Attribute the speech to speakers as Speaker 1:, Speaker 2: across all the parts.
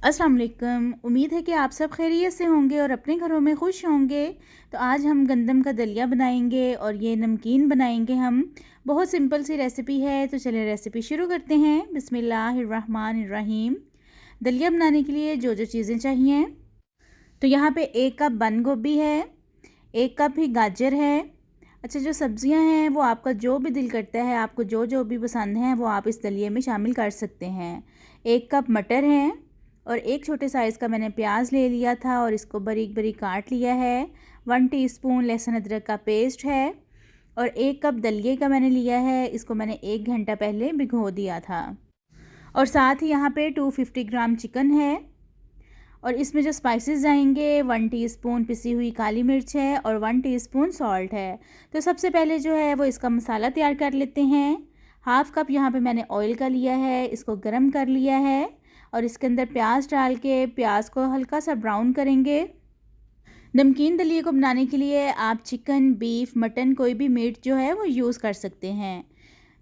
Speaker 1: अस्सलाम वालेकुम। उम्मीद है कि आप सब खैरियत से होंगे और अपने घरों में खुश होंगे। तो आज हम गंदम का दलिया बनाएंगे और ये नमकीन बनाएंगे हम। बहुत सिंपल सी रेसिपी है, तो चलिए रेसिपी शुरू करते हैं। बिस्मिल्लाहिर्रहमानिर्रहीम। दलिया बनाने के लिए जो जो चीज़ें चाहिए, तो यहाँ पे 1 कप बंद गोभी है, 1 कप ही गाजर है। अच्छा, जो सब्ज़ियाँ हैं वो आपका जो भी दिल करता है, आपको जो जो भी पसंद है वो आप इस दलिए में शामिल कर सकते हैं। 1 कप मटर है और एक छोटे साइज़ का मैंने प्याज ले लिया था और इसको बारीक बारीक काट लिया है। 1 टीस्पून लहसुन अदरक का पेस्ट है और 1 कप दलिए का मैंने लिया है। इसको मैंने 1 घंटा पहले भिगो दिया था। और साथ ही यहाँ पे 250 ग्राम चिकन है और इसमें जो स्पाइसेस जाएंगे 1 टीस्पून पिसी हुई काली मिर्च है और 1 टीस्पून सॉल्ट है। तो सबसे पहले जो है वो इसका मसाला तैयार कर लेते हैं। 1/2 कप यहाँ पे मैंने ऑयल का लिया है, इसको गरम कर लिया है और इसके अंदर प्याज डाल के प्याज को हल्का सा ब्राउन करेंगे। नमकीन दलिए को बनाने के लिए आप चिकन, बीफ, मटन कोई भी मीट जो है वो यूज़ कर सकते हैं।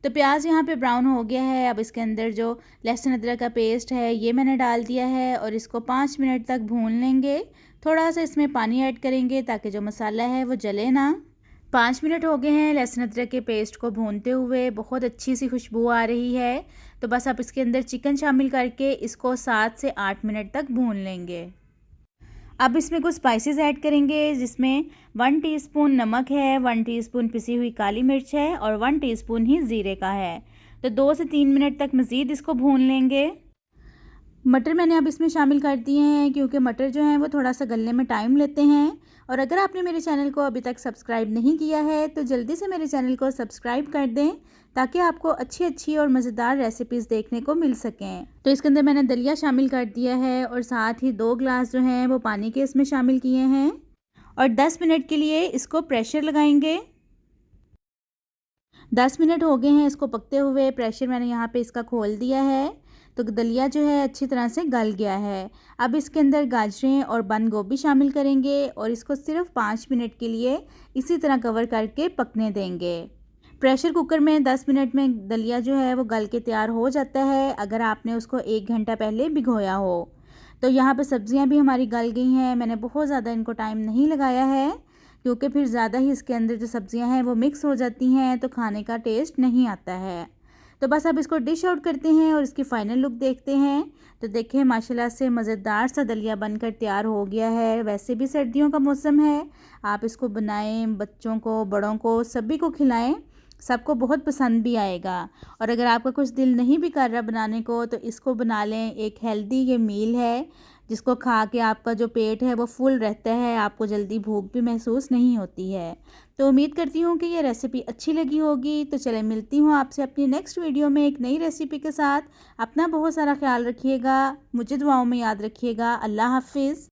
Speaker 1: तो प्याज यहाँ पे ब्राउन हो गया है। अब इसके अंदर जो लहसुन अदरक का पेस्ट है ये मैंने डाल दिया है और इसको 5 मिनट तक भून लेंगे। थोड़ा सा इसमें पानी ऐड करेंगे ताकि जो मसाला है वो जले ना। 5 मिनट हो गए हैं लहसुन अदरक के पेस्ट को भूनते हुए, बहुत अच्छी सी खुशबू आ रही है। तो बस आप इसके अंदर चिकन शामिल करके इसको 7 से 8 मिनट तक भून लेंगे। अब इसमें कुछ स्पाइसेस ऐड करेंगे, जिसमें 1 टीस्पून नमक है, 1 टीस्पून पिसी हुई काली मिर्च है और 1 टीस्पून ही ज़ीरे का है। तो 2 से 3 मिनट तक मज़ीद इसको भून लेंगे। मटर मैंने अब इसमें शामिल कर दिए हैं क्योंकि मटर जो हैं वो थोड़ा सा गलने में टाइम लेते हैं। और अगर आपने मेरे चैनल को अभी तक सब्सक्राइब नहीं किया है तो जल्दी से मेरे चैनल को सब्सक्राइब कर दें ताकि आपको अच्छी अच्छी और मज़ेदार रेसिपीज़ देखने को मिल सकें। तो इसके अंदर मैंने दलिया शामिल कर दिया है और साथ ही 2 ग्लास जो हैं वो पानी के इसमें शामिल किए हैं और 10 मिनट के लिए इसको प्रेशर लगाएंगे। 10 मिनट हो गए हैं इसको पकते हुए। प्रेशर मैंने यहाँ पे इसका खोल दिया है तो दलिया जो है अच्छी तरह से गल गया है। अब इसके अंदर गाजरें और बंद गोभी शामिल करेंगे और इसको सिर्फ 5 मिनट के लिए इसी तरह कवर करके पकने देंगे। प्रेशर कुकर में 10 मिनट में दलिया जो है वो गल के तैयार हो जाता है, अगर आपने उसको 1 घंटा पहले भिगोया हो। तो यहाँ पे सब्ज़ियाँ भी हमारी गल गई हैं। मैंने बहुत ज़्यादा इनको टाइम नहीं लगाया है क्योंकि फिर ज़्यादा ही इसके अंदर जो सब्ज़ियाँ हैं वो मिक्स हो जाती हैं तो खाने का टेस्ट नहीं आता है। तो बस अब इसको डिश आउट करते हैं और इसकी फ़ाइनल लुक देखते हैं। तो देखें माशाल्लाह से मज़ेदार सा दलिया बनकर तैयार हो गया है। वैसे भी सर्दियों का मौसम है, आप इसको बनाएं, बच्चों को, बड़ों को, सभी को खिलाएं, सबको बहुत पसंद भी आएगा। और अगर आपका कुछ दिल नहीं भी कर रहा बनाने को तो इसको बना लें। एक हेल्दी ये मील है जिसको खा के आपका जो पेट है वो फुल रहता है, आपको जल्दी भूख भी महसूस नहीं होती है। तो उम्मीद करती हूँ कि ये रेसिपी अच्छी लगी होगी। तो चले मिलती हूँ आपसे अपनी नेक्स्ट वीडियो में एक नई रेसिपी के साथ। अपना बहुत सारा ख्याल रखिएगा, मुझे दुआओं में याद रखिएगा। अल्लाह हाफिज़।